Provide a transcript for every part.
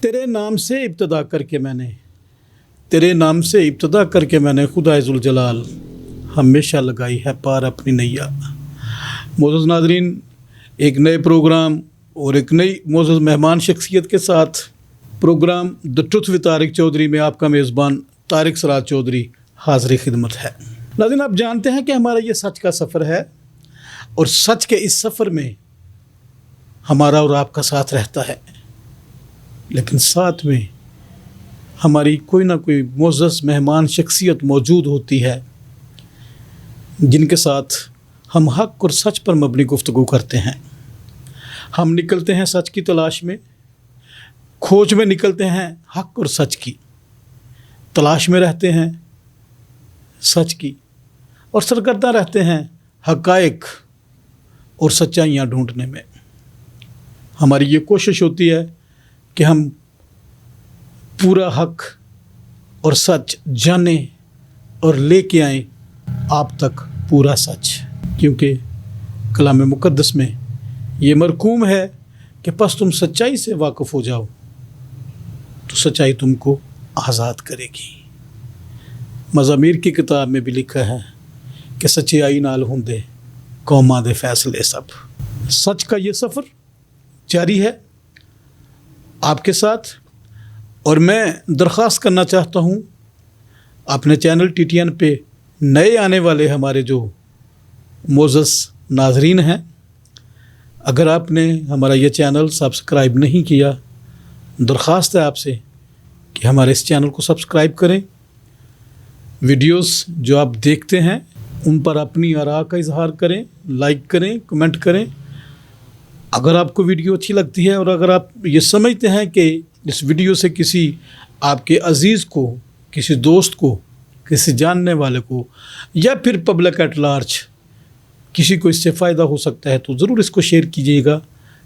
तेरे नाम से इब्तदा करके मैंने खुदा ज़ुल जलाल हमेशा लगाई है पार अपनी नैया। मोअज़्ज़ज़ नाज़रीन, एक नए प्रोग्राम और एक नई मोअज़्ज़ज़ मेहमान शख्सियत के साथ programme the truth with Tariq Chaudhry में आपका मेज़बान तारिक सराज चौधरी हाज़िर खिदमत है। नाज़रीन, आप जानते हैं कि हमारा ये सच का सफ़र है और सच के इस सफ़र में हमारा और आपका साथ रहता है, लेकिन साथ में हमारी कोई ना कोई मोअज़्ज़ज़ मेहमान शख्सियत मौजूद होती है जिनके साथ हम हक़ और सच पर मबनी गुफ्तगू करते हैं। हम निकलते हैं सच की तलाश में, खोज में निकलते हैं हक़ और सच की, तलाश में रहते हैं सच की और सरगर्दा रहते हैं हक़ाइक़ और सच्चाइयाँ ढूंढने में। हमारी ये कोशिश होती है कि हम पूरा हक़ और सच जानें और लेके आएँ आप तक पूरा सच, क्योंकि कलाम मुक़द्दस में ये मरकूम है कि बस तुम सच्चाई से वाकिफ़ हो जाओ तो सच्चाई तुमको आज़ाद करेगी। मज़ामीर की किताब में भी लिखा है कि सच्चाई नाल हुंदे कौमां दे फैसले सब। सच का ये सफ़र जारी है आपके साथ, और मैं दरख्वास्त करना चाहता हूँ अपने चैनल TTN पे नए आने वाले हमारे जो मोअज़्ज़ज़ नाज़रीन हैं, अगर आपने हमारा ये चैनल सब्सक्राइब नहीं किया, दरख्वास्त है आपसे कि हमारे इस चैनल को सब्सक्राइब करें। वीडियोस जो आप देखते हैं उन पर अपनी आरा का इजहार करें, लाइक करें, कमेंट करें। अगर आपको वीडियो अच्छी लगती है और अगर आप ये समझते हैं कि इस वीडियो से किसी आपके अज़ीज़ को, किसी दोस्त को, किसी जानने वाले को या फिर पब्लिक एट लार्ज किसी को इससे फ़ायदा हो सकता है, तो ज़रूर इसको शेयर कीजिएगा,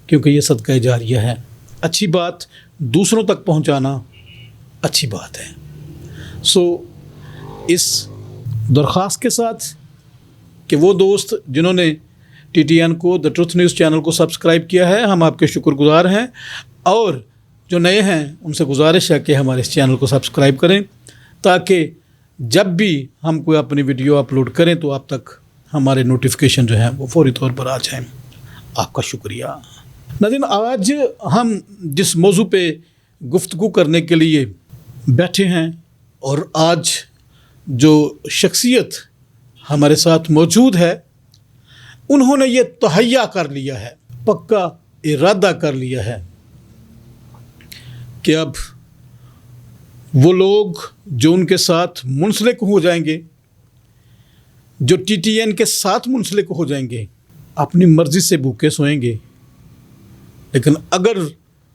क्योंकि ये सदका जारिया है। अच्छी बात दूसरों तक पहुंचाना अच्छी बात है। इस दरख्वास्त के साथ कि वो दोस्त जिन्होंने TTN को, द ट्रुथ न्यूज़ चैनल को सब्सक्राइब किया है, हम आपके शुक्रगुज़ार हैं, और जो नए हैं उनसे गुजारिश है कि हमारे इस चैनल को सब्सक्राइब करें, ताकि जब भी हम कोई अपनी वीडियो अपलोड करें तो आप तक हमारे नोटिफिकेशन जो हैं वो फौरी तौर पर आ जाएं। आपका शुक्रिया। नाज़रीन, आज हम जिस मौजू पे गुफ्तगू करने के लिए बैठे हैं और आज जो शख्सियत हमारे साथ मौजूद है, उन्होंने ये तहैया कर लिया है, पक्का इरादा कर लिया है कि अब वो लोग जो उनके साथ मुंसलिक हो जाएंगे, जो TTN के साथ मुंसलिक हो जाएंगे, अपनी मर्ज़ी से भूखे सोएंगे, लेकिन अगर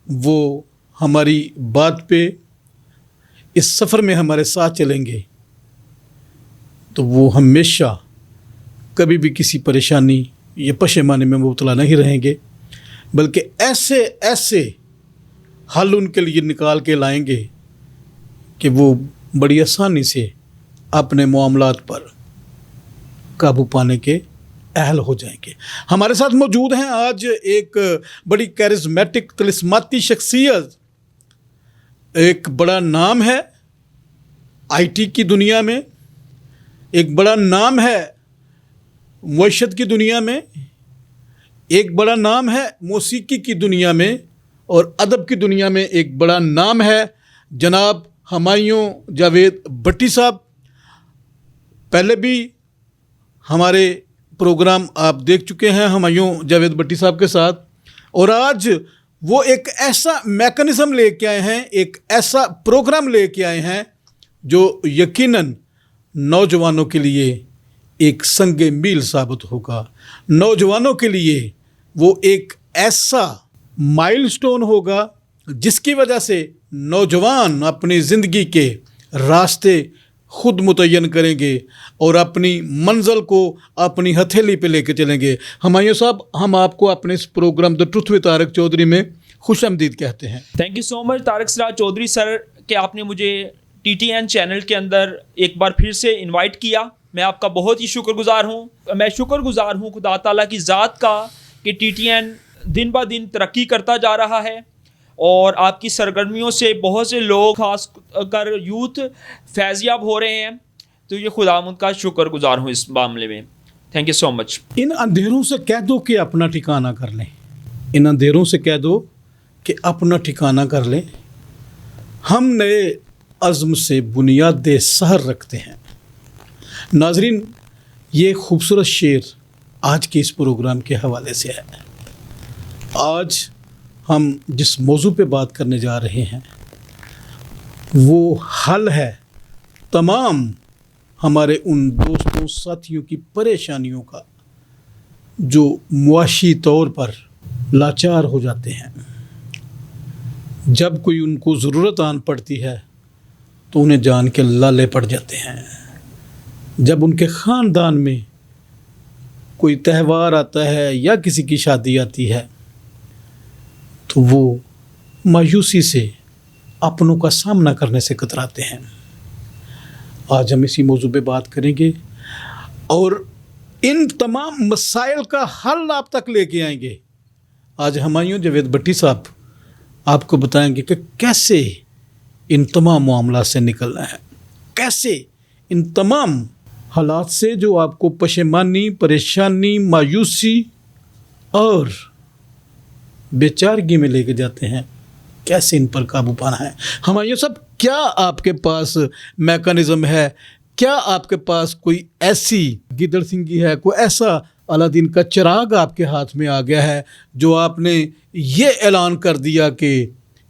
वो हमारी बात पे इस सफ़र में हमारे साथ चलेंगे तो वो हमेशा कभी भी किसी परेशानी या पशेमानी में मुबतला नहीं रहेंगे, बल्कि ऐसे ऐसे हल उनके लिए निकाल के लाएंगे कि वो बड़ी आसानी से अपने मामलात पर काबू पाने के अहल हो जाएंगे। हमारे साथ मौजूद हैं आज एक बड़ी कैरिस्मेटिक तिलिस्माती शख्सियत, एक बड़ा नाम है IT की दुनिया में, एक बड़ा नाम है मईशत की दुनिया में, एक बड़ा नाम है मौसीकी की दुनिया में, और अदब की दुनिया में एक बड़ा नाम है जनाब हुमायूं जावेद भट्टी साहब। पहले भी हमारे प्रोग्राम आप देख चुके हैं हुमायूं जावेद भट्टी साहब के साथ, और आज वो एक ऐसा मैकेनिज़्म लेके आए हैं, एक ऐसा प्रोग्राम लेके आए हैं जो यकीनन नौजवानों के लिए एक संगे मील साबित होगा। नौजवानों के लिए वो एक ऐसा माइलस्टोन होगा जिसकी वजह से नौजवान अपनी ज़िंदगी के रास्ते खुद मुतय्यन करेंगे और अपनी मंजिल को अपनी हथेली पे लेके चलेंगे। हुमायूं साहब, हम आपको अपने इस programme the truth with Tariq Chaudhry में खुशामदीद कहते हैं। Thank you so much Tariq Siraj Chaudhry sir कि आपने मुझे TTN चैनल के अंदर एक बार फिर से इनवाइट किया। मैं आपका बहुत ही शुक्रगुजार हूँ। मैं शुक्रगुजार हूँ खुदा ताला की ज़ात का कि TTN दिन ब दिन तरक्की करता जा रहा है और आपकी सरगर्मियों से बहुत से लोग खास कर यूथ फैज़याब हो रहे हैं, तो ये खुदावंद का शुक्रगुजार हूँ इस मामले में। Thank you so much. इन अंधेरों से कह दो कि अपना ठिकाना कर लें, इन अंधेरों से कह दो कि अपना ठिकाना कर लें। हम नए अज़्म से बुनियाद सहर रखते हैं। नाजरीन, ये खूबसूरत शेर आज के इस प्रोग्राम के हवाले से है। आज हम जिस मौजू पे बात करने जा रहे हैं वो हल है तमाम हमारे उन दोस्तों साथियों की परेशानियों का जो मुआशी तौर पर लाचार हो जाते हैं। जब कोई उनको ज़रूरत आन पड़ती है तो उन्हें जान के लाले पड़ जाते हैं। जब उनके ख़ानदान में कोई त्यौहार आता है या किसी की शादी आती है तो वो मायूसी से अपनों का सामना करने से कतराते हैं। आज हम इसी मौजू पे बात करेंगे और इन तमाम मसाइल का हल आप तक लेके आएंगे। आज हुमायूं जावेद भट्टी साहब आपको बताएंगे कि कैसे इन तमाम मामला से निकलना है, कैसे इन तमाम हालात से जो आपको पशेमानी, परेशानी, मायूसी और बेचारगी में लेके जाते हैं, कैसे इन पर काबू पाना है। हुमायूं साहब, क्या आपके पास मैकेनिज़्म है? क्या आपके पास कोई ऐसी गिदड़ सिंगी है, कोई ऐसा अलादीन का चिराग आपके हाथ में आ गया है जो आपने ये ऐलान कर दिया कि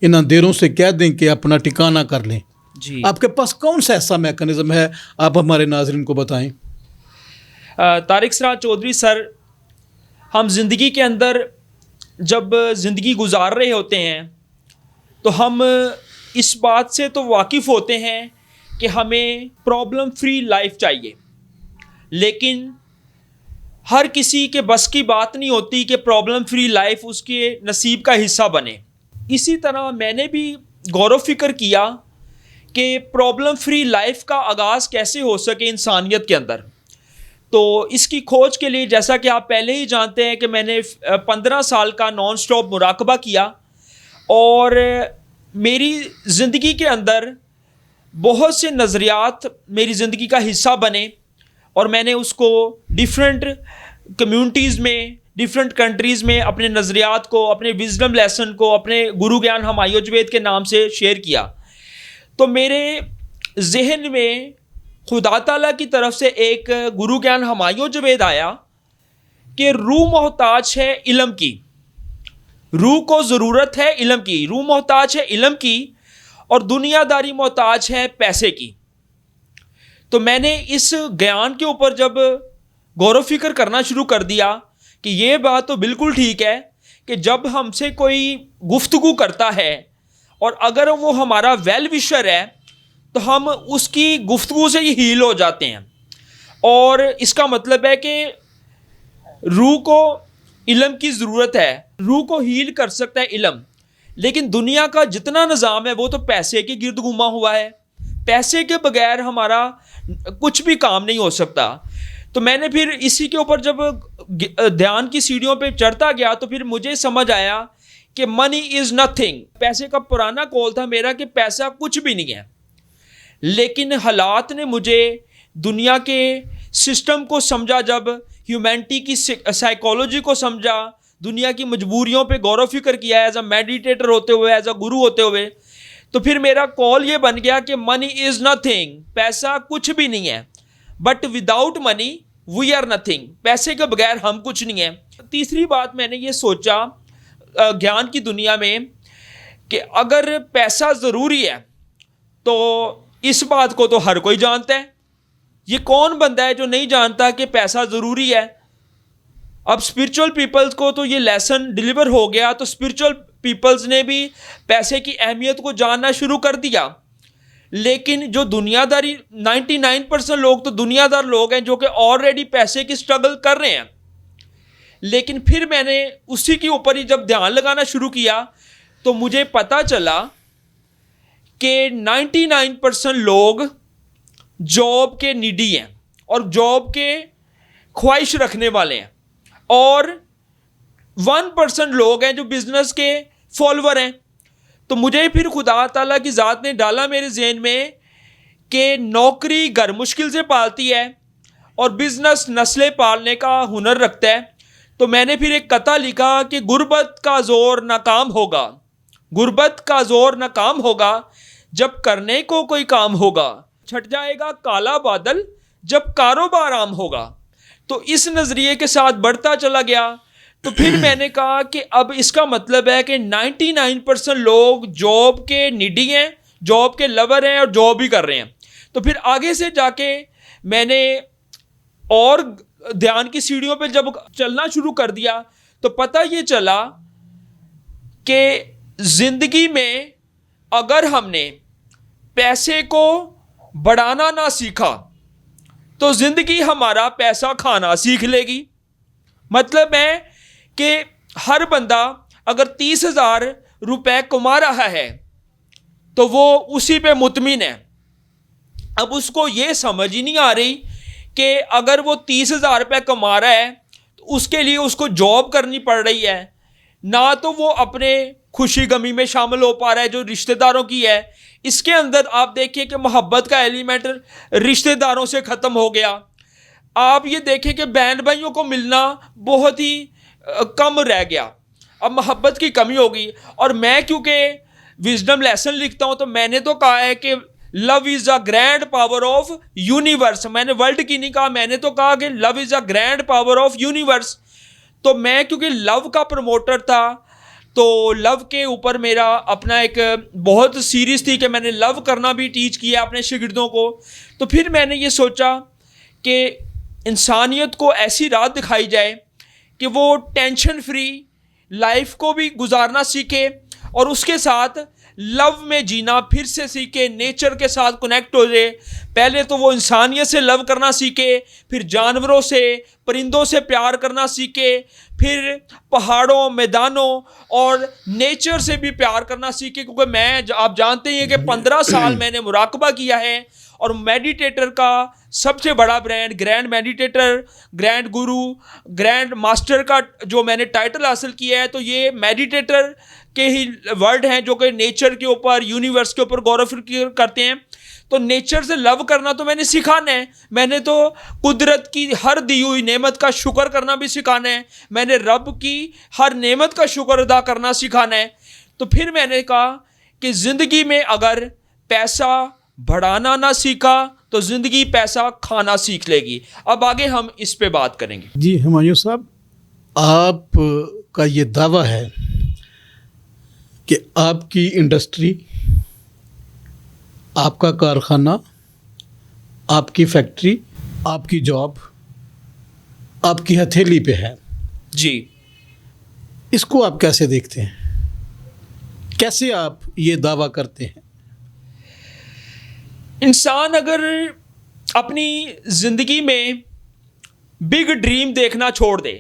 इन अंधेरों से कह दें कि अपना ठिकाना कर लें? जी, आपके पास कौन सा ऐसा मैकेनिज़्म है, आप हमारे नाज़रीन को बताएं। तारिक सराज चौधरी सर, हम ज़िंदगी के अंदर जब ज़िंदगी गुजार रहे होते हैं तो हम इस बात से तो वाकिफ़ होते हैं कि हमें प्रॉब्लम फ्री लाइफ चाहिए, लेकिन हर किसी के बस की बात नहीं होती कि प्रॉब्लम फ्री लाइफ उसके नसीब का हिस्सा बने। इसी तरह मैंने भी गौर फिक्र किया कि प्रॉब्लम फ्री लाइफ का आगाज़ कैसे हो सके इंसानियत के अंदर। तो इसकी खोज के लिए, जैसा कि आप पहले ही जानते हैं कि मैंने 15 साल का नॉन स्टॉप मुराकबा किया और मेरी ज़िंदगी के अंदर बहुत से नज़रियात मेरी ज़िंदगी का हिस्सा बने और मैंने उसको डिफरेंट कम्युनिटीज़ में, डिफरेंट कंट्रीज़ में अपने नज़रियात को, अपने विजडम लेसन को, अपने गुरु ज्ञान हुमायूं जावेद के नाम से शेयर किया। तो मेरे जहन में खुदा ताला की तरफ से एक गुरु ज्ञान हुमायूं जावेद आया कि रूह मोहताज है इल्म की, रूह को ज़रूरत है इल्म की, रूह मोहताज है इल्म की और दुनियादारी मोहताज है पैसे की। तो मैंने इस ज्ञान के ऊपर जब गौर फिक्र करना शुरू कर दिया कि ये बात तो बिल्कुल ठीक है कि जब हमसे कोई गुफ्तगू करता है और अगर वो हमारा वेल विशर है तो हम उसकी गुफ्तगू से ही हील हो जाते हैं। और इसका मतलब है कि रूह को इल्म की ज़रूरत है, रूह को हील कर सकता है इल्म, लेकिन दुनिया का जितना निज़ाम है वो तो पैसे के गिर्द घूमा हुआ है। पैसे के बगैर हमारा कुछ भी काम नहीं हो सकता। तो मैंने फिर इसी के ऊपर जब ध्यान की सीढ़ियों पे चढ़ता गया तो फिर मुझे समझ आया कि मनी इज़ नथिंग। पैसे का पुराना कॉल था मेरा कि पैसा कुछ भी नहीं है, लेकिन हालात ने मुझे दुनिया के सिस्टम को समझा, जब ह्यूमैनिटी की साइकोलॉजी को समझा, दुनिया की मजबूरियों पे गौर फिक्र किया एज अ मेडिटेटर होते हुए, एज अ गुरु होते हुए, तो फिर मेरा कॉल ये बन गया कि मनी इज़ नथिंग, पैसा कुछ भी नहीं है, but without money we are nothing, पैसे के बगैर हम कुछ नहीं है। तीसरी बात मैंने ये सोचा ज्ञान की दुनिया में कि अगर पैसा ज़रूरी है तो इस बात को तो हर कोई जानता है। ये कौन बंदा है जो नहीं जानता कि पैसा ज़रूरी है? अब स्पिरिचुअल पीपल्स को तो ये लेसन डिलीवर हो गया, तो स्पिरिचुअल पीपल्स ने भी पैसे की अहमियत को जानना शुरू कर दिया। लेकिन जो दुनियादारी 99% लोग तो दुनियादार लोग हैं जो कि ऑलरेडी पैसे की स्ट्रगल कर रहे हैं। लेकिन फिर मैंने उसी के ऊपर ही जब ध्यान लगाना शुरू किया तो मुझे पता चला कि 99% लोग जॉब के नीडी हैं और जॉब के ख्वाहिश रखने वाले हैं, और 1% लोग हैं जो बिजनेस के फॉलोवर हैं। तो मुझे फिर खुदा ताला की ज़ात ने डाला मेरे जहन में कि नौकरी घर मुश्किल से पालती है और बिज़नेस नस्लें पालने का हुनर रखता है। तो मैंने फिर एक कता लिखा कि गुर्बत का ज़ोर नाकाम होगा, गुर्बत का ज़ोर नाकाम होगा, जब करने को कोई काम होगा, छट जाएगा काला बादल जब कारोबार आम होगा। तो इस नज़रिए के साथ बढ़ता चला गया। तो फिर मैंने कहा कि अब इसका मतलब है कि 99% लोग जॉब के निडी हैं, जॉब के लवर हैं और जॉब भी कर रहे हैं। तो फिर आगे से जाके मैंने और ध्यान की सीढ़ियों पे जब चलना शुरू कर दिया तो पता ये चला कि ज़िंदगी में अगर हमने पैसे को बढ़ाना ना सीखा तो ज़िंदगी हमारा पैसा खाना सीख लेगी। मतलब है कि हर बंदा अगर 30,000 रुपये कमा रहा है तो वो उसी पे मुतमिन है। अब उसको ये समझ ही नहीं आ रही कि अगर वो 30,000 रुपये कमा रहा है तो उसके लिए उसको जॉब करनी पड़ रही है, ना तो वो अपने खुशी गमी में शामिल हो पा रहा है जो रिश्तेदारों की है। इसके अंदर आप देखिए कि मोहब्बत का एलिमेंट रिश्तेदारों से ख़त्म हो गया। आप ये देखें कि बहन भाइयों को मिलना बहुत ही कम रह गया, अब मोहब्बत की कमी होगी। और मैं क्योंकि विजडम लेसन लिखता हूँ तो मैंने तो कहा है कि love is a grand power of universe. मैंने वर्ल्ड की नहीं कहा, मैंने तो कहा कि love is a grand power of universe. तो मैं क्योंकि लव का प्रमोटर था तो लव के ऊपर मेरा अपना एक बहुत सीरीज थी कि मैंने लव करना भी टीच किया अपने शागिर्दों को। तो फिर मैंने ये सोचा कि इंसानियत को ऐसी राह दिखाई जाए कि वो टेंशन फ्री लाइफ को भी गुजारना सीखे और उसके साथ लव में जीना फिर से सीखे, नेचर के साथ कनेक्ट हो जाए। पहले तो वो इंसानियत से लव करना सीखे, फिर जानवरों से परिंदों से प्यार करना सीखे, फिर पहाड़ों मैदानों और नेचर से भी प्यार करना सीखे। क्योंकि मैं आप जानते ही हैं कि 15 साल मैंने मुराकबा किया है और मेडिटेटर का सबसे बड़ा ब्रांड ग्रैंड मेडिटेटर, ग्रैंड गुरु, ग्रैंड मास्टर का जो मैंने टाइटल हासिल किया है तो ये मेडिटेटर के ही वर्ड हैं जो कि नेचर के ऊपर यूनिवर्स के ऊपर गौरव करते हैं। तो नेचर से लव करना तो मैंने सिखाना है, मैंने तो कुदरत की हर दी हुई नेमत का शुक्र करना भी सिखाना है, मैंने रब की हर नेमत का शुक्र अदा करना सिखाना है। तो फिर मैंने कहा कि ज़िंदगी में अगर पैसा बढ़ाना ना सीखा तो ज़िंदगी पैसा खाना सीख लेगी। अब आगे हम इस पे बात करेंगे। जी हुमायूं साहब, आप का ये दावा है कि आपकी इंडस्ट्री, आपका कारखाना, आपकी फैक्ट्री, आपकी जॉब आपकी हथेली पे है जी। इसको आप कैसे देखते हैं? कैसे आप ये दावा करते हैं? इंसान अगर अपनी ज़िंदगी में बिग ड्रीम देखना छोड़ दे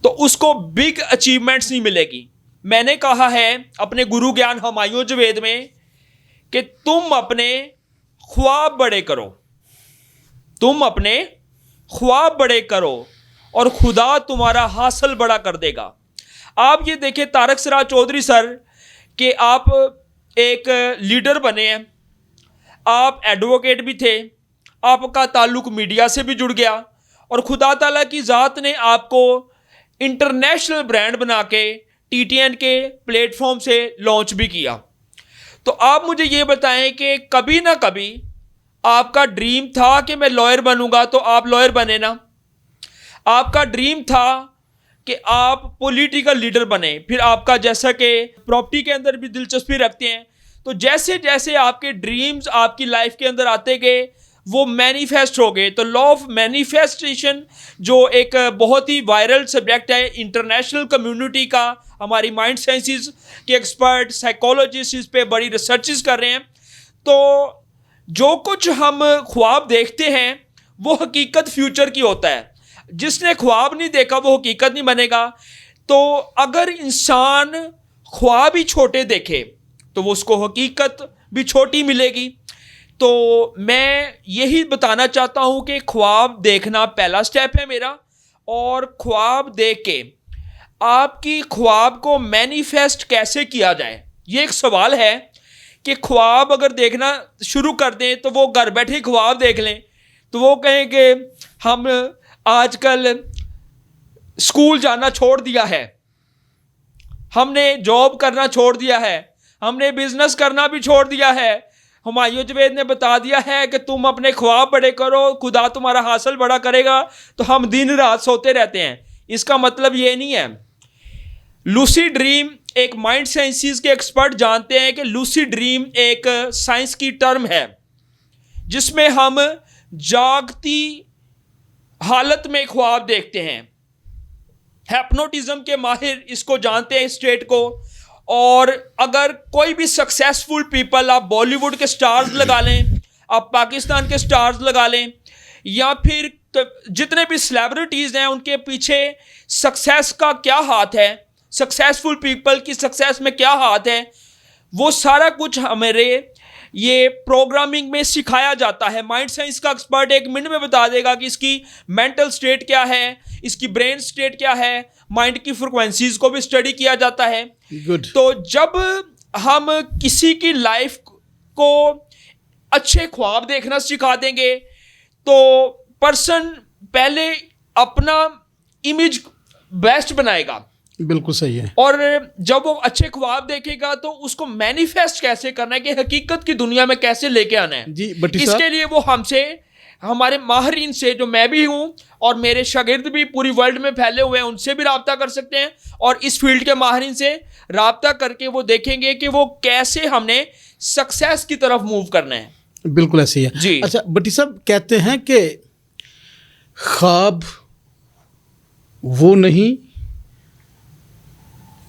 तो उसको बिग अचीवमेंट्स नहीं मिलेगी। मैंने कहा है अपने गुरु ज्ञान हुमायूं जवेद में कि तुम अपने ख्वाब बड़े करो, तुम अपने ख्वाब बड़े करो और खुदा तुम्हारा हासिल बड़ा कर देगा। आप ये देखें तारक सिराज चौधरी सर कि आप एक लीडर बने हैं, आप एडवोकेट भी थे, आपका ताल्लुक़ मीडिया से भी जुड़ गया और खुदा ताला की ज़ात ने आपको इंटरनेशनल ब्रांड बना के TTN के प्लेटफॉर्म से लॉन्च भी किया। तो आप मुझे ये बताएं कि कभी ना कभी आपका ड्रीम था कि मैं लॉयर बनूंगा तो आप लॉयर बने ना, आपका ड्रीम था कि आप पॉलिटिकल लीडर बने, फिर आपका जैसा कि प्रॉपर्टी के अंदर भी दिलचस्पी रखते हैं तो जैसे जैसे आपके ड्रीम्स आपकी लाइफ के अंदर आते गए वो मैनिफेस्ट हो गए। तो लॉ ऑफ मैनिफेस्टेशन जो एक बहुत ही वायरल सब्जेक्ट है इंटरनेशनल कम्युनिटी का, हमारी माइंड साइंसेस के एक्सपर्ट साइकोलॉजिस्ट इस पे बड़ी रिसर्चेस कर रहे हैं। तो जो कुछ हम ख्वाब देखते हैं वो हकीकत फ्यूचर की होता है, जिसने ख्वाब नहीं देखा वो हकीकत नहीं बनेगा। तो अगर इंसान ख्वाब ही छोटे देखे तो वो उसको हकीकत भी छोटी मिलेगी। तो मैं यही बताना चाहता हूँ कि ख्वाब देखना पहला स्टेप है मेरा, और ख्वाब देख के आपकी ख्वाब को मैनिफेस्ट कैसे किया जाए, ये एक सवाल है कि ख्वाब अगर देखना शुरू कर दें तो वो घर बैठे ख्वाब देख लें, तो वो कहें कि हम आजकल स्कूल जाना छोड़ दिया है, हमने जॉब करना छोड़ दिया है, हमने बिजनेस करना भी छोड़ दिया है। हुमायूं जवेद ने बता दिया है कि तुम अपने ख्वाब बड़े करो, खुदा तुम्हारा हासिल बड़ा करेगा। तो हम दिन रात सोते रहते हैं। इसका मतलब ये नहीं है। लूसी ड्रीम, एक माइंड साइंसेस के एक्सपर्ट जानते हैं कि लूसी ड्रीम एक साइंस की टर्म है जिसमें हम जागती हालत में ख्वाब देखते हैं। हिप्नोटिज्म के माहिर इसको जानते हैं, स्टेट को। और अगर कोई भी सक्सेसफुल पीपल, आप बॉलीवुड के स्टार्स लगा लें, आप पाकिस्तान के स्टार्स लगा लें, या फिर जितने भी सेलिब्रिटीज़ हैं, उनके पीछे सक्सेस का क्या हाथ है, सक्सेसफुल पीपल की सक्सेस में क्या हाथ है, वो सारा कुछ हमारे ये प्रोग्रामिंग में सिखाया जाता है। माइंड साइंस का एक्सपर्ट 1 मिनट में बता देगा कि इसकी मेंटल स्टेट क्या है, इसकी ब्रेन स्टेट क्या है, माइंड की फ्रिक्वेंसीज को भी स्टडी किया जाता है। गुड। तो जब हम किसी की लाइफ को अच्छे ख्वाब देखना सिखा देंगे तो पर्सन पहले अपना इमेज बेस्ट बनाएगा। बिल्कुल सही है। और जब वो अच्छे ख्वाब देखेगा तो उसको मैनिफेस्ट कैसे करना है कि हकीकत की दुनिया में कैसे लेके आना है। जी भट्टी साहब, इसके लिए वो हमसे, हमारे माहिरीन से, जो मैं भी हूँ और मेरे शागिर्द भी पूरी वर्ल्ड में फैले हुए हैं, उनसे भी रब्ता कर सकते हैं। और इस फील्ड के माहिरीन से रब्ता करके वो देखेंगे कि वो कैसे हमने सक्सेस की तरफ मूव करना है। बिल्कुल ऐसे ही है जी। अच्छा भट्टी साहब, कहते हैं कि ख्वाब वो नहीं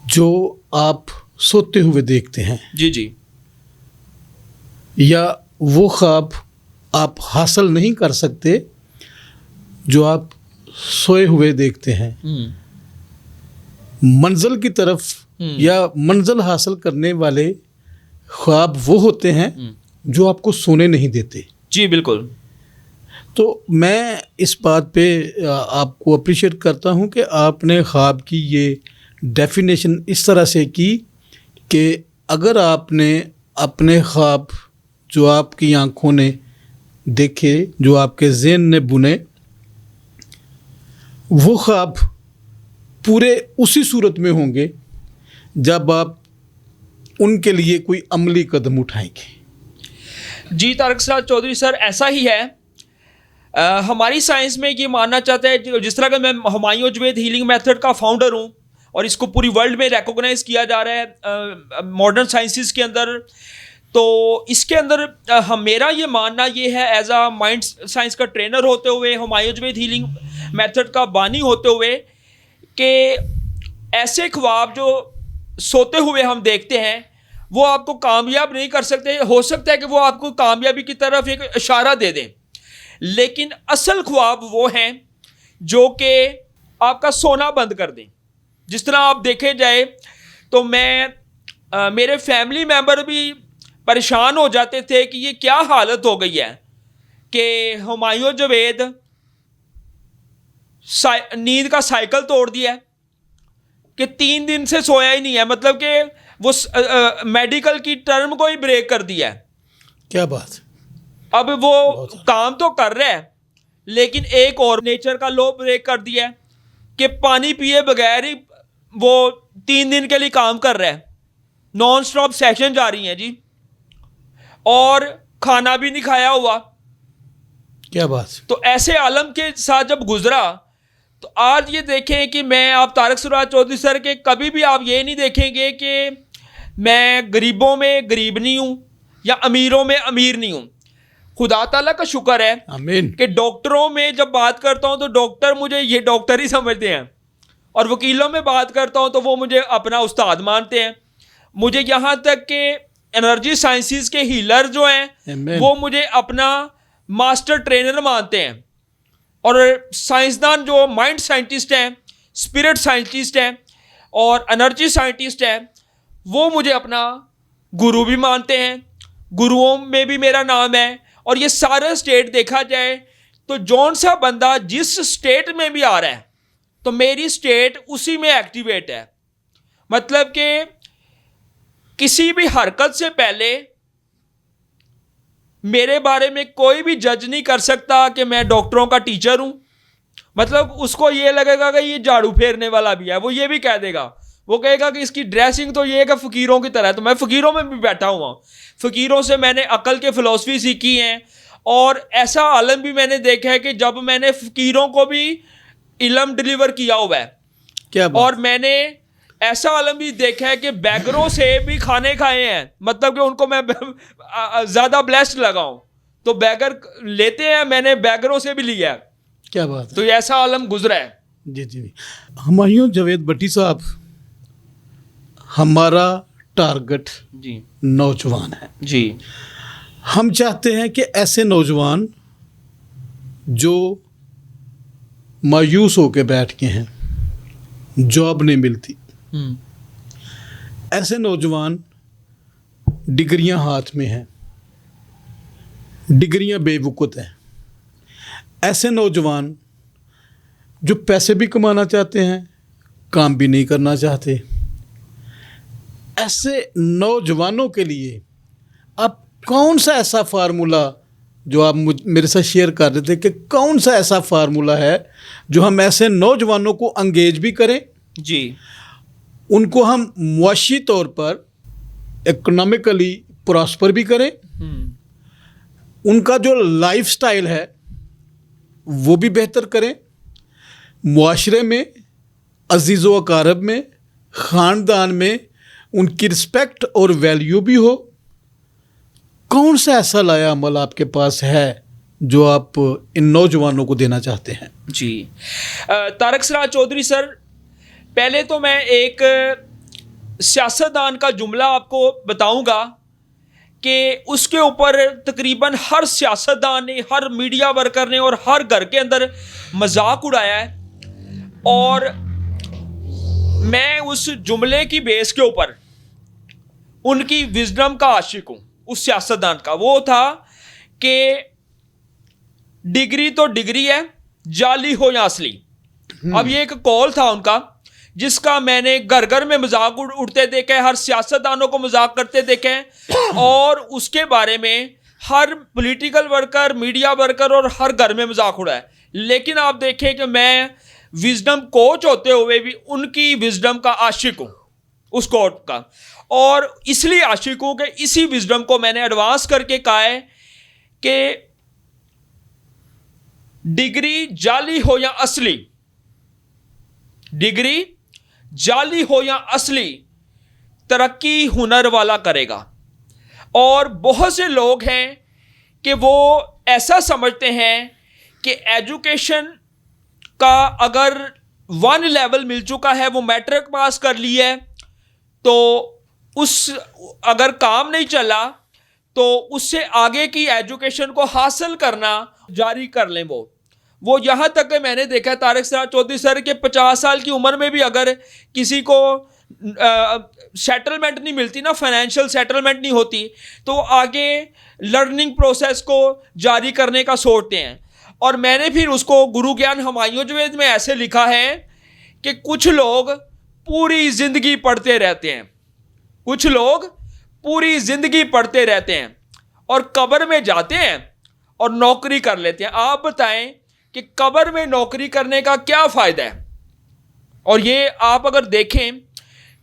जो आप सोते हुए देखते हैं, जी जी, या वो ख्वाब आप हासिल नहीं कर सकते जो आप सोए हुए देखते हैं। मंजिल की तरफ या मंजिल हासिल करने वाले ख्वाब वो होते हैं जो आपको सोने नहीं देते। जी बिल्कुल। तो मैं इस बात पे आपको अप्रिशिएट करता हूँ कि आपने ख्वाब की ये डेफिनेशन इस तरह से की कि अगर आपने अपने ख्वाब जो आपकी आँखों ने देखे, जो आपके ज़हन ने बुने, वो ख्वाब पूरे उसी सूरत में होंगे जब आप उनके लिए कोई अमली कदम उठाएंगे। जी तारिक सराज चौधरी सर, ऐसा ही है। हमारी साइंस में ये मानना चाहता है, जिस तरह का मैं हुमायूं जवेद हीलिंग मेथड का फाउंडर हूँ और इसको पूरी वर्ल्ड में रिकॉग्नाइज किया जा रहा है मॉडर्न साइंसेस के अंदर, तो इसके अंदर मेरा ये मानना ये है, एज आ माइंड साइंस का ट्रेनर होते हुए, हुमायूं जवेद हीलिंग मेथड का बानी होते हुए, कि ऐसे ख्वाब जो सोते हुए हम देखते हैं वो आपको कामयाब नहीं कर सकते। हो सकता है कि वो आपको कामयाबी की तरफ एक इशारा दे दें, लेकिन असल ख्वाब वो हैं जो कि आपका सोना बंद कर दें। जिस तरह आप देखे जाए तो मेरे फैमिली मेम्बर भी परेशान हो जाते थे कि ये क्या हालत हो गई है कि हुमायूं जवेद नींद का साइकिल तोड़ दिया है, कि 3 दिन से सोया ही नहीं है, मतलब कि वो मेडिकल की टर्म को ही ब्रेक कर दिया है। क्या बात। अब वो काम तो कर रहा है लेकिन एक और नेचर का लॉ ब्रेक कर दिया है कि पानी पिए बगैर ही वो 3 दिन के लिए काम कर रहा है। नॉन स्टॉप सेशन जा रही हैं जी, और खाना भी नहीं खाया हुआ। क्या बात। तो ऐसे आलम के साथ जब गुजरा, तो आज ये देखें कि मैं, आप तारिक सराज चौधरी सर के, कभी भी आप ये नहीं देखेंगे कि मैं गरीबों में गरीब नहीं हूँ या अमीरों में अमीर नहीं हूँ। खुदा ताला का शुक्र है आमीन कि डॉक्टरों में जब बात करता हूँ तो डॉक्टर मुझे ये डॉक्टर ही समझते हैं, और वकीलों में बात करता हूँ तो वो मुझे अपना उस्ताद मानते हैं। मुझे यहाँ तक कि एनर्जी साइंसेस के हीलर जो हैं वो मुझे अपना मास्टर ट्रेनर मानते हैं, और साइंसदान जो माइंड साइंटिस्ट हैं, स्पिरिट साइंटिस्ट हैं और एनर्जी साइंटिस्ट हैं, वो मुझे अपना गुरु भी मानते हैं। गुरुओं में भी मेरा नाम है। और ये सारा स्टेट देखा जाए तो जौन सा बंदा जिस स्टेट में भी आ रहा है, तो मेरी स्टेट उसी में एक्टिवेट है। मतलब कि किसी भी हरकत से पहले मेरे बारे में कोई भी जज नहीं कर सकता कि मैं डॉक्टरों का टीचर हूं। मतलब उसको ये लगेगा कि ये झाड़ू फेरने वाला भी है, वो ये भी कह देगा, वो कहेगा कि इसकी ड्रेसिंग तो ये है कि फ़कीरों की तरह है। तो मैं फ़कीरों में भी बैठा हुआ हूँ, फ़कीरों से मैंने अकल के फ़िलॉसफी सीखी हैं। और ऐसा आलम भी मैंने देखा है कि जब मैंने फ़कीरों को भी इल्म डिलीवर किया हुआ है, क्या बात। और मैंने ऐसा आलम भी देखा है कि बैगरों से भी खाने खाए हैं। मतलब कि उनको मैं ज़्यादा ब्लेस्ड लगा हूँ, तो बैगर लेते हैं, मैंने बैगरों से भी लिया है। क्या बात तो है। ऐसा आलम गुजरा है। जी जी। हुमायूं जावेद भट्टी साहब, हमारा टारगेट जी नौजवान है। जी। हम चाहते हैं कि ऐसे नौजवान जो मायूस होकर बैठ के हैं, जॉब नहीं मिलती, ऐसे नौजवान डिग्रियां हाथ में हैं, डिग्रियां बेवकूफ़ हैं, ऐसे नौजवान जो पैसे भी कमाना चाहते हैं, काम भी नहीं करना चाहते, ऐसे नौजवानों के लिए आप कौन सा ऐसा फार्मूला जो आप मेरे साथ शेयर कर रहे थे कि कौन सा ऐसा फार्मूला है जो हम ऐसे नौजवानों को अंगेज भी करें, जी, उनको हम मुआशी तौर पर इकोनॉमिकली प्रॉस्पर भी करें, उनका जो लाइफ स्टाइल है वो भी बेहतर करें, मुआशरे में, अजीज़ व अकारब में, ख़ानदान में उनकी रिस्पेक्ट और वैल्यू भी हो। कौन सा ऐसा लाया अमल आपके पास है जो आप इन नौजवानों को देना चाहते हैं? जी, तारक सराज चौधरी सर, पहले तो मैं एक सियासतदान का जुमला आपको बताऊंगा कि उसके ऊपर तकरीबन हर सियासतदान ने, हर मीडिया वर्कर ने और हर घर के अंदर मजाक उड़ाया है। और मैं उस जुमले की बेस के ऊपर उनकी विजडम का आशिक हूँ, उस सियासतदान का। वो था कि डिग्री तो डिग्री है, जाली हो या असली। अब ये एक कॉल था उनका, जिसका मैंने घर घर में मजाक उड़ते देखे, हर सियासतदानों को मजाक करते देखे, और उसके बारे में हर पॉलिटिकल वर्कर, मीडिया वर्कर और हर घर में मजाक उड़ा है। लेकिन आप देखें कि मैं विजडम कोच होते हुए भी उनकी विजडम का आशिक हूँ, उस कोट का। और इसलिए आशिक हूँ कि इसी विजडम को मैंने एडवांस करके कहा है कि डिग्री जाली हो या असली, डिग्री जाली हो या असली, तरक्की हुनर वाला करेगा। और बहुत से लोग हैं कि वो ऐसा समझते हैं कि एजुकेशन का अगर 1 लेवल मिल चुका है, वो मैट्रिक पास कर ली है, तो उस अगर काम नहीं चला तो उससे आगे की एजुकेशन को हासिल करना जारी कर लें। वो यहाँ तक कि मैंने देखा है तारक सराज चौधरी सर के 50 साल की उम्र में भी अगर किसी को सेटलमेंट नहीं मिलती ना, फाइनेंशियल सेटलमेंट नहीं होती, तो आगे लर्निंग प्रोसेस को जारी करने का सोचते हैं। और मैंने फिर उसको गुरु ज्ञान हुमायूं जावेद में ऐसे लिखा है कि कुछ लोग पूरी ज़िंदगी पढ़ते रहते हैं, कुछ लोग पूरी ज़िंदगी पढ़ते रहते हैं और कब्र में जाते हैं और नौकरी कर लेते हैं। आप बताएं कि कब्र में नौकरी करने का क्या फ़ायदा है? और ये आप अगर देखें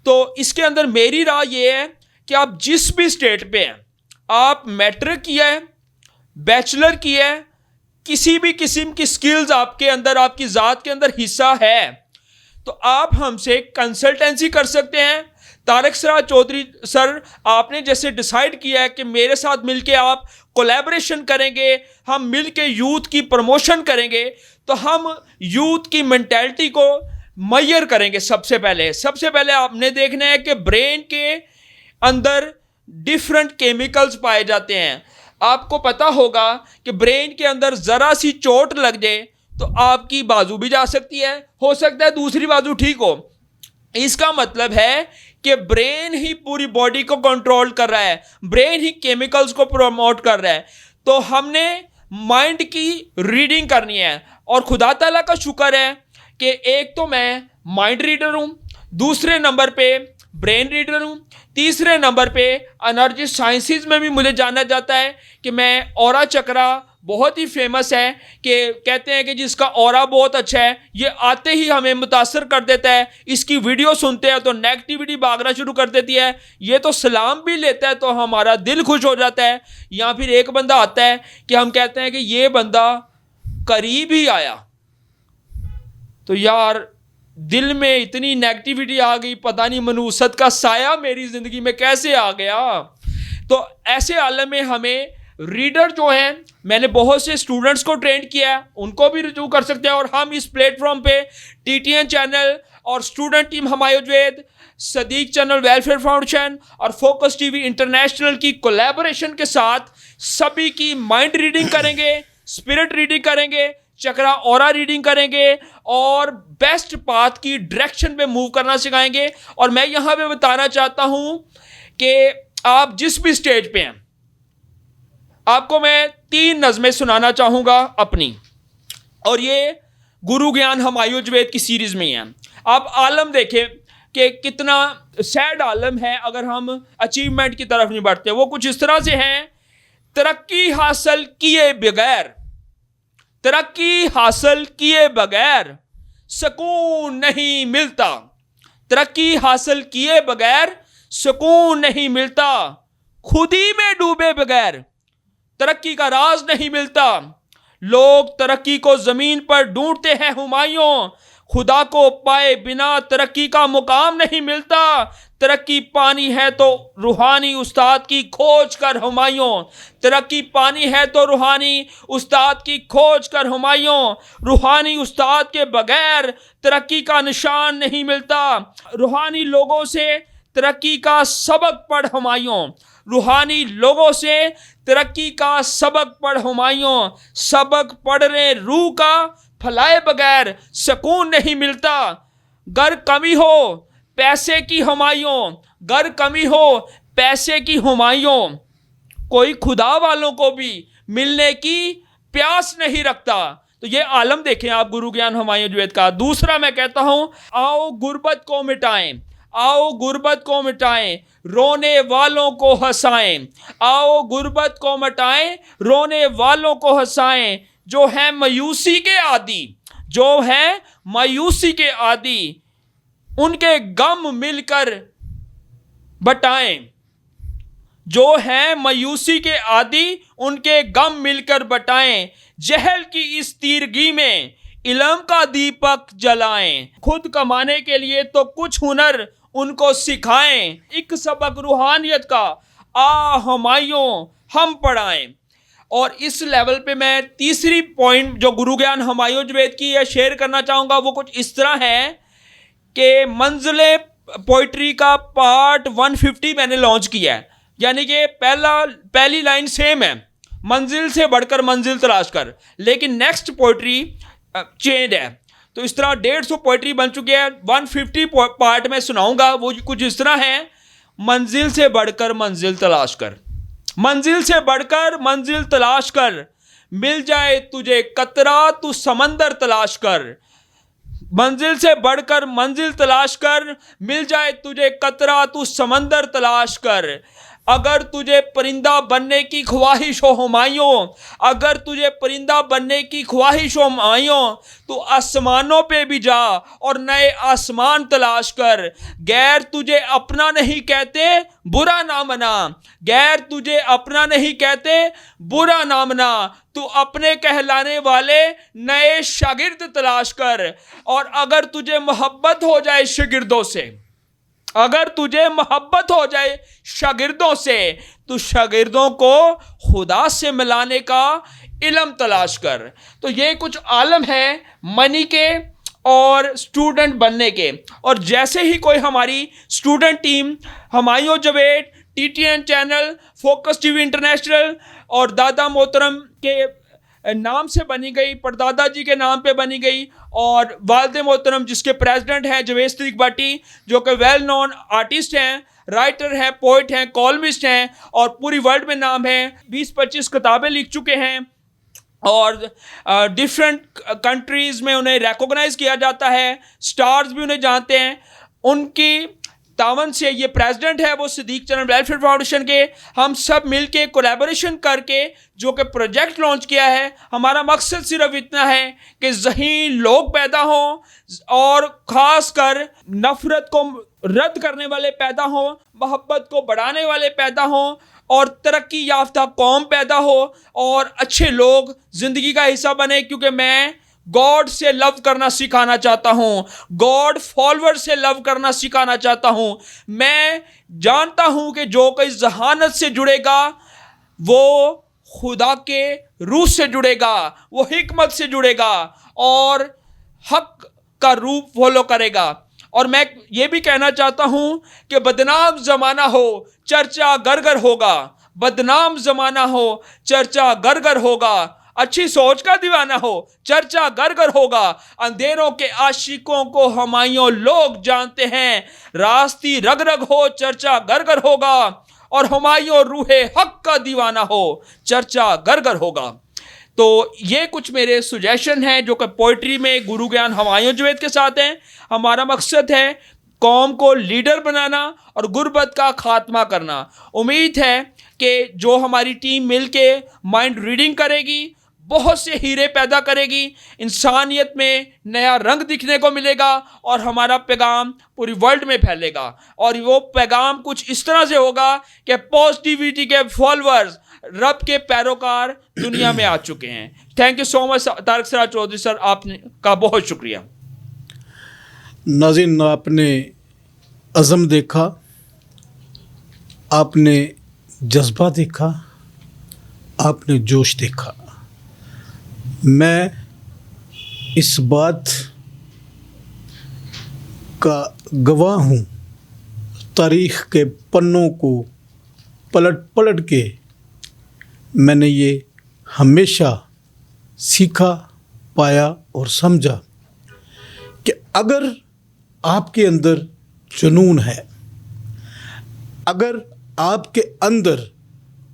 तो इसके अंदर मेरी राय ये है कि आप जिस भी स्टेट पे हैं, आप मैट्रिक किया है, बैचलर किया है, किसी भी किस्म की स्किल्स आपके अंदर, आपकी ज़ात के अंदर हिस्सा है, तो आप हमसे कंसल्टेंसी कर सकते हैं। तारक सराज चौधरी सर, आपने जैसे डिसाइड किया है कि मेरे साथ मिलके आप कोलैबोरेशन करेंगे, हम मिलके यूथ की प्रमोशन करेंगे, तो हम यूथ की मेंटालिटी को मैयर करेंगे। सबसे पहले आपने देखना है कि ब्रेन के अंदर डिफरेंट केमिकल्स पाए जाते हैं। आपको पता होगा कि ब्रेन के अंदर ज़रा सी चोट लग जाए तो आपकी बाजू भी जा सकती है, हो सकता है दूसरी बाजू ठीक हो। इसका मतलब है कि ब्रेन ही पूरी बॉडी को कंट्रोल कर रहा है, ब्रेन ही केमिकल्स को प्रमोट कर रहा है। तो हमने माइंड की रीडिंग करनी है। और खुदा ताला का शुक्र है कि एक तो मैं माइंड रीडर हूँ, दूसरे नंबर पे ब्रेन रीडर हूँ, तीसरे नंबर पे एनर्जी साइंसेज में भी मुझे जाना जाता है कि मैं ऑरा चक्रा बहुत ही फेमस है, कि कहते हैं कि जिसका ऑरा बहुत अच्छा है ये आते ही हमें मुतासर कर देता है, इसकी वीडियो सुनते हैं तो नेगेटिविटी भागना शुरू कर देती है, ये तो सलाम भी लेता है तो हमारा दिल खुश हो जाता है। या फिर एक बंदा आता है कि हम कहते हैं कि ये बंदा करीब ही आया, तो यार दिल में इतनी नेगेटिविटी आ गई, पता नहीं मनूसत का साया मेरी ज़िंदगी में कैसे आ गया। तो ऐसे आलम में हमें रीडर जो हैं, मैंने बहुत से स्टूडेंट्स को ट्रेन किया है, उनको भी रिव्यू कर सकते हैं। और हम इस प्लेटफॉर्म पे TTN चैनल और student team Humayun Javed, Sadiq channel welfare foundation और फोकस टीवी इंटरनेशनल की कोलैबोरेशन के साथ सभी की माइंड रीडिंग करेंगे, स्पिरिट रीडिंग करेंगे, चक्रा ऑरा रीडिंग करेंगे और बेस्ट पाथ की डायरेक्शन पे मूव करना सिखाएंगे। और मैं यहाँ पे बताना चाहता हूँ कि आप जिस भी स्टेज पे हैं, आपको मैं 3 नज़में सुनाना चाहूँगा अपनी, और ये गुरु ज्ञान हुमायूं जवेद की सीरीज़ में हैं। आप आलम देखें कि कितना सैड आलम है अगर हम अचीवमेंट की तरफ नहीं बढ़ते। वो कुछ इस तरह से हैं, तरक्की हासिल किए बगैर, तरक्की हासिल किए बगैर सुकून नहीं मिलता, तरक्की हासिल किए बगैर सुकून नहीं मिलता, खुदी में डूबे बगैर तरक्की का राज नहीं मिलता। लोग तरक्की को जमीन पर ढूंढते हैं हुमायूं, खुदा को पाए बिना तरक्की का मुकाम नहीं मिलता। तरक्की पानी है तो रूहानी उस्ताद की खोज कर हुमायूं, तरक्की पानी है तो रूहानी उस्ताद की खोज कर हुमायूं, रूहानी उस्ताद के बगैर तरक्की का निशान नहीं मिलता। रूहानी लोगों से तरक्की का सबक पढ़ हुमायूं, रूहानी लोगों से तरक्की का सबक पढ़ हुमायूं, सबक पढ़ने रूह का फैलाए बगैर सुकून नहीं मिलता। गर कमी हो पैसे की हुमायूं, गर कमी हो पैसे की हुमायूं, कोई खुदा वालों को भी मिलने की प्यास नहीं रखता। तो ये आलम देखें आप गुरु ज्ञान हुमायूं जवेद का। दूसरा मैं कहता हूँ, आओ गुर्बत को मिटाएं, आओ गुर्बत को मिटाएं, रोने वालों को हंसाएं, आओ गुर्बत को मिटाएं, रोने वालों को हंसाएं, जो है मायूसी के आदी, जो है मायूसी के आदी, उनके गम मिलकर बटाएं, जो है मायूसी के आदी, उनके गम मिलकर बटाएं, जहल की इस तीरगी में इल्म का दीपक जलाएं, खुद कमाने के लिए तो कुछ हुनर उनको सिखाएं, एक सबक रूहानियत का आ हुमायूं हम पढ़ाएं। और इस लेवल पे मैं तीसरी पॉइंट जो गुरु ज्ञान हुमायूं जवेद की है शेयर करना चाहूँगा, वो कुछ इस तरह है कि मंजिले पोइट्री का पार्ट 150 मैंने लॉन्च किया है। यानी कि पहली लाइन सेम है, मंजिल से बढ़कर मंजिल तलाश कर, लेकिन नेक्स्ट पोइट्री चेंज है। तो इस तरह 150 पोइट्री बन चुकी है। 150 पार्ट में सुनाऊंगा, वो कुछ इस तरह है, मंजिल से बढ़कर मंजिल तलाश कर, मंजिल से बढ़कर मंजिल तलाश कर, मिल जाए तुझे कतरा तू समंदर तलाश कर, मंजिल से बढ़कर मंजिल तलाश कर, मिल जाए तुझे कतरा तू समंदर तलाश कर। अगर तुझे परिंदा बनने की ख्वाहिश हो हुमायूं, अगर तुझे परिंदा बनने की ख्वाहिश हो हुमायूं, तो आसमानों पे भी जा और नए आसमान तलाश कर। गैर तुझे अपना नहीं कहते बुरा ना मना, गैर तुझे अपना नहीं कहते बुरा ना मना, तू अपने कहलाने वाले नए शागिर्द तलाश कर। और अगर तुझे मोहब्बत हो जाए शागिर्दों से, अगर तुझे मोहब्बत हो जाए शागिर्दों से, तो शागिर्दों को खुदा से मिलाने का इल्म तलाश कर। तो ये कुछ आलम है मनी के और स्टूडेंट बनने के। और जैसे ही कोई हमारी student team Humayun Javed, TTN channel, focus TV international और दादा मोहतरम के नाम से बनी गई, परदादा जी के नाम पे बनी गई, और वालिद मोहतरम जिसके प्रेसिडेंट हैं जवेद सिद्दीक भट्टी, जो कि वेल नोन आर्टिस्ट हैं, राइटर हैं, पोइट हैं, कॉलमिस्ट हैं और पूरी वर्ल्ड में नाम है, 20-25 किताबें लिख चुके हैं। और डिफरेंट कंट्रीज़ में उन्हें रिकॉग्नाइज किया जाता है, स्टार्स भी उन्हें जानते हैं। उनकी तावन से ये प्रेसिडेंट है वो सिद्दीक चरण वेलफेयर फाउंडेशन के, हम सब मिलके कोलैबोरेशन करके जो कि प्रोजेक्ट लॉन्च किया है। हमारा मकसद सिर्फ इतना है कि ज़हीन लोग पैदा हों और ख़ासकर नफ़रत को रद्द करने वाले पैदा हों, मोहब्बत को बढ़ाने वाले पैदा हों और तरक्की याफ्ता कौम पैदा हो और अच्छे लोग ज़िंदगी का हिस्सा बने। क्योंकि मैं गॉड से लव करना सिखाना चाहता हूँ, गॉड फॉलोअर से लव करना सिखाना चाहता हूँ। मैं जानता हूँ कि जो कोई जहानत से जुड़ेगा वो खुदा के रूह से जुड़ेगा, वो हिकमत से जुड़ेगा और हक का रूप फॉलो करेगा। और मैं ये भी कहना चाहता हूँ कि बदनाम ज़माना हो चर्चा घर घर होगा, बदनाम ज़माना हो चर्चा घर घर होगा, अच्छी सोच का दीवाना हो चर्चा घर घर होगा। अंधेरों के आशिकों को हमायों लोग जानते हैं, रास्ती रग रग हो चर्चा घर घर होगा और हमायों रूहे हक का दीवाना हो चर्चा घर घर होगा। तो ये कुछ मेरे सुजेशन हैं जो कि पोइट्री में गुरु ज्ञान हुमायूं जावेद के साथ हैं। हमारा मकसद है कौम को लीडर बनाना और गुर्बत का खात्मा करना। उम्मीद है कि जो हमारी टीम मिलके माइंड रीडिंग करेगी, बहुत से हीरे पैदा करेगी, इंसानियत में नया रंग दिखने को मिलेगा और हमारा पैगाम पूरी वर्ल्ड में फैलेगा। और वो पैगाम कुछ इस तरह से होगा कि पॉजिटिविटी के फॉलोअर्स, रब के पैरोकार दुनिया में आ चुके हैं। Thank you so much Tariq Siraj Chaudhry sir, आपने का बहुत शुक्रिया। नाज़रीन, आपने अज़म देखा, आपने जज्बा देखा, आपने जोश देखा। मैं इस बात का गवाह हूँ, तारीख़ के पन्नों को पलट पलट के मैंने ये हमेशा सीखा, पाया और समझा कि अगर आपके अंदर जुनून है, अगर आपके अंदर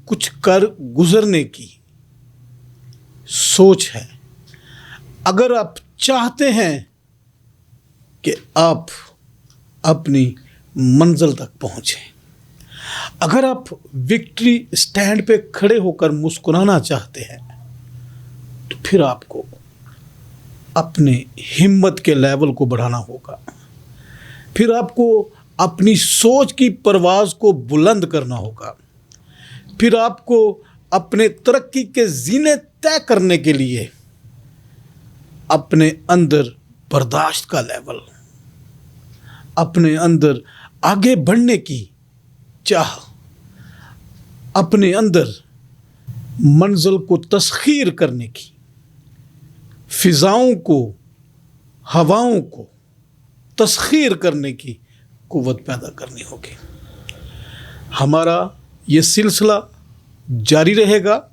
कुछ कर गुज़रने की सोच है, अगर आप चाहते हैं कि आप अपनी मंजिल तक पहुँचें, अगर आप विक्ट्री स्टैंड पे खड़े होकर मुस्कुराना चाहते हैं, तो फिर आपको अपने हिम्मत के लेवल को बढ़ाना होगा। फिर आपको अपनी सोच की परवाज़ को बुलंद करना होगा। फिर आपको अपने तरक्की के ज़ीने तय करने के लिए अपने अंदर बर्दाश्त का लेवल, अपने अंदर आगे बढ़ने की चाह, अपने अंदर मंजिल को तस्खीर करने की, फ़िज़ाओं को, हवाओं को तस्खीर करने की क़ुव्वत पैदा करनी होगी। हमारा ये सिलसिला जारी रहेगा।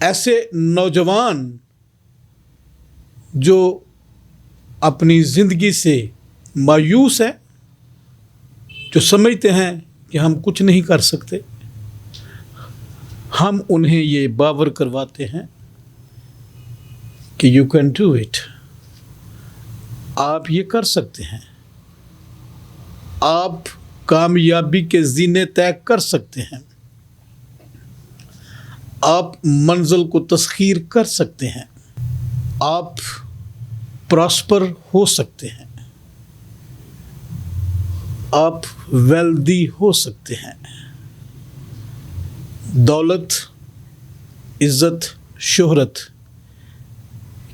ऐसे नौजवान जो अपनी ज़िंदगी से मायूस हैं, जो समझते हैं कि हम कुछ नहीं कर सकते, हम उन्हें ये बावर करवाते हैं कि यू कैन डू इट, आप ये कर सकते हैं, आप कामयाबी के ज़ीने तय कर सकते हैं, आप मंजिल को तस्खीर कर सकते हैं, आप प्रॉस्पर हो सकते हैं, आप वेल्दी हो सकते हैं। दौलत, इज़्ज़त, शोहरत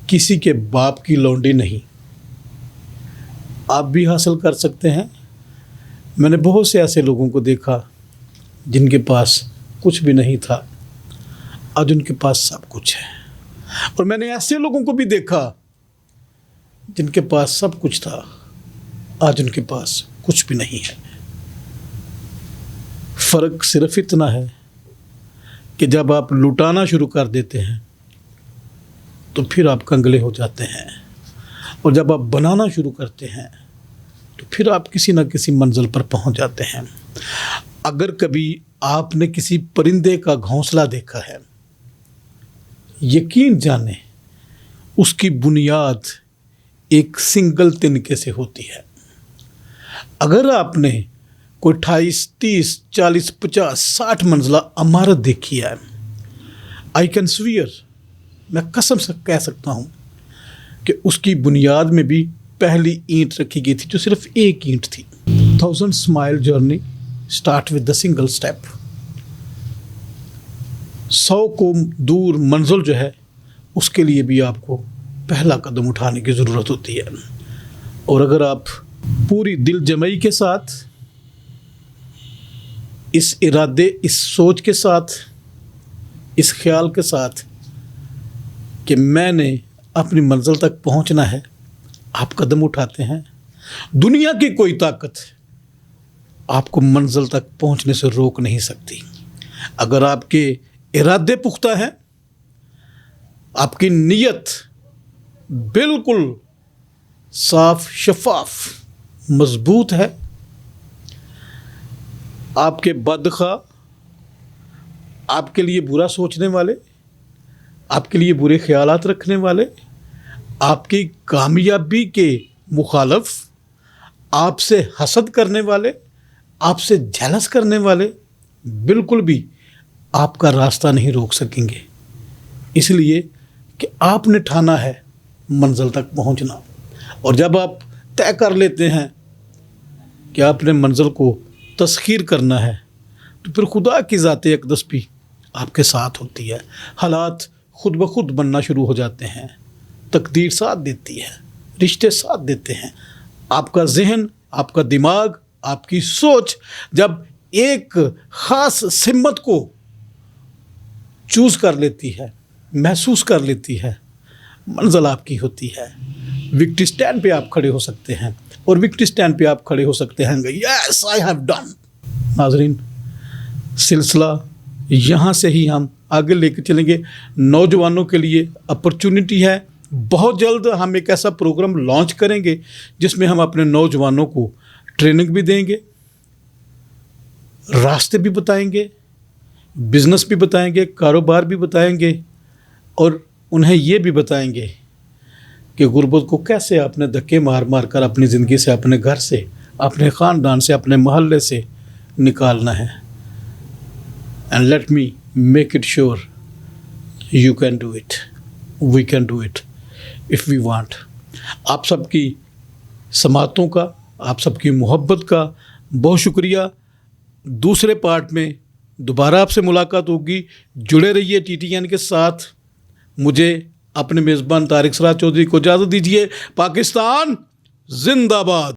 किसी के बाप की लौंडी नहीं, आप भी हासिल कर सकते हैं। मैंने बहुत से ऐसे लोगों को देखा जिनके पास कुछ भी नहीं था, आज उनके पास सब कुछ है। और मैंने ऐसे लोगों को भी देखा जिनके पास सब कुछ था, आज उनके पास कुछ भी नहीं है। फ़र्क सिर्फ इतना है कि जब आप लुटाना शुरू कर देते हैं तो फिर आप कंगले हो जाते हैं, और जब आप बनाना शुरू करते हैं तो फिर आप किसी न किसी मंजिल पर पहुंच जाते हैं। अगर कभी आपने किसी परिंदे का घोंसला देखा है, यकीन जाने उसकी बुनियाद एक सिंगल तिनके से होती है। अगर आपने कोई 28, 30, 40, 50, 60 मंजिला इमारत देखी है, आई कैन स्वीयर, मैं कसम से कह सकता हूँ कि उसकी बुनियाद में भी पहली ईंट रखी गई थी जो सिर्फ एक ईंट थी। 1000 smile journey start with the single step. 100 को दूर मंजिल जो है उसके लिए भी आपको पहला कदम उठाने की ज़रूरत होती है। और अगर आप पूरी दिल जमई के साथ, इस इरादे, इस सोच के साथ, इस ख्याल के साथ कि मैंने अपनी मंजिल तक पहुंचना है, आप कदम उठाते हैं, दुनिया की कोई ताकत आपको मंजिल तक पहुंचने से रोक नहीं सकती। अगर आपके इरादे पुख्ता हैं, आपकी नीयत बिल्कुल साफ, शफाफ, मजबूत है, आपके बदखा, आपके लिए बुरा सोचने वाले, आपके लिए बुरे ख्यालात रखने वाले, आपकी कामयाबी के मुखालफ, आपसे हसद करने वाले, आपसे जेलस करने वाले बिल्कुल भी आपका रास्ता नहीं रोक सकेंगे। इसलिए कि आपने ठाना है मंजिल तक पहुंचना। और जब आप तय कर लेते हैं कि आपने मंजिल को तस्खीर करना है, तो फिर खुदा की ज़ात अक़दस भी आपके साथ होती है। हालात खुद ब खुद बनना शुरू हो जाते हैं, तकदीर साथ देती है, रिश्ते साथ देते हैं। आपका जहन, आपका दिमाग, आपकी सोच जब एक ख़ास सिमत को चूज़ कर लेती है, महसूस कर लेती है, मंजिल आपकी होती है। विक्ट्री स्टैंड पे आप खड़े हो सकते हैं, और विक्ट्री स्टैंड पे आप खड़े हो सकते हैं, यस आई हैव डन। नाज़रीन, सिलसिला यहाँ से ही हम आगे लेकर चलेंगे। नौजवानों के लिए अपॉर्चुनिटी है। बहुत जल्द हम एक ऐसा प्रोग्राम लॉन्च करेंगे जिसमें हम अपने नौजवानों को ट्रेनिंग भी देंगे, रास्ते भी बताएंगे, बिजनेस भी बताएंगे, कारोबार भी बताएंगे, और उन्हें ये भी बताएंगे कि गुर्बत को कैसे आपने धक्के मार मार कर अपनी ज़िंदगी से, अपने घर से, अपने ख़ानदान से, अपने मोहल्ले से निकालना है। And let me make it sure you can do it, we can do it if we want. आप सबकी समातों का, आप सबकी मोहब्बत का बहुत शुक्रिया। दूसरे पार्ट में दोबारा आपसे मुलाकात होगी। जुड़े रहिए TTN के साथ। मुझे अपने मेज़बान तारिक सराज चौधरी को इजाज़त दीजिए। पाकिस्तान जिंदाबाद।